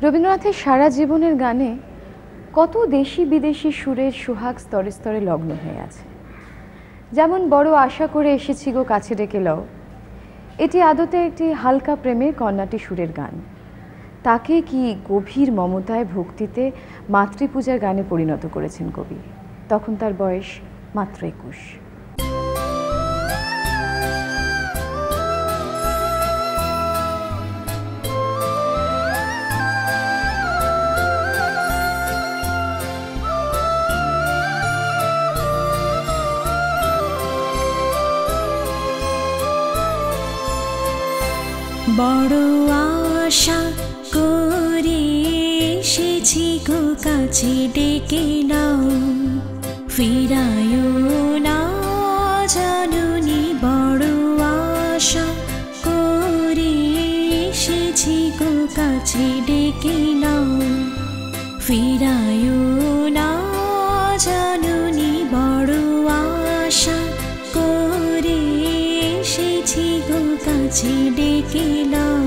রবীন্দ্রনাথের সারা জীবনের গানে কত দেশি বিদেশি সুরের সোহাগ স্তরে স্তরে লগ্ন হয়ে আছে। যেমন বড় আশা করে এসেছি গো কাছে ডেকে লও, এটি আদতে একটি হালকা প্রেমের কর্ণাটি সুরের গান। তাকে কি গভীর মমতায় ভক্তিতে মাতৃপূজার গানে পরিণত করেছেন কবি। তখন তার বয়স মাত্র 21। বড় আশা করে এসেছি গো কাছে ডেকে নাও, ফিরায়ো না জানুনি। বড় আশা করে এসেছি গো কাছে ডেকে নাও, ফিরায়ো না জানুনি। বড় আশা করে এসেছি গো কাছে ডেকে নাও।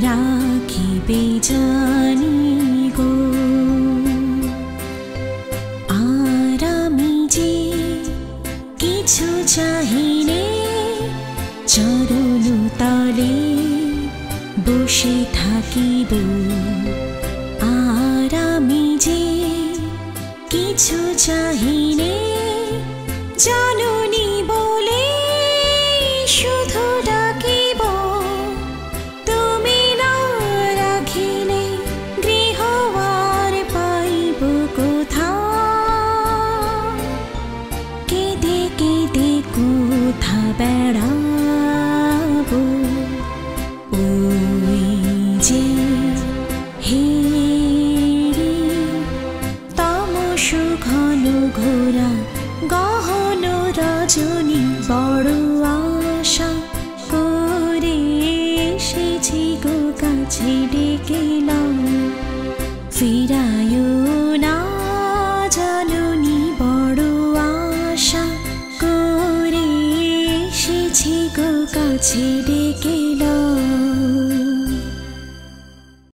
রাখিবে জানি গো, আর আমি যে কিছু চাহিনে চরণ তলে বসে থাকিব। আর আমি যে কিছু চাহিনে জানুনি বলে শুধু ডাকিব। বেড়াবো ওই যে হেরি তামস ঘন ঘোরা গহন রজনী। বড় আশা করে এসেছি গো কাছে ডেকে নাও, ফিরায়ো না জানুনি। বড় আশা করে এসেছি গো কাছে।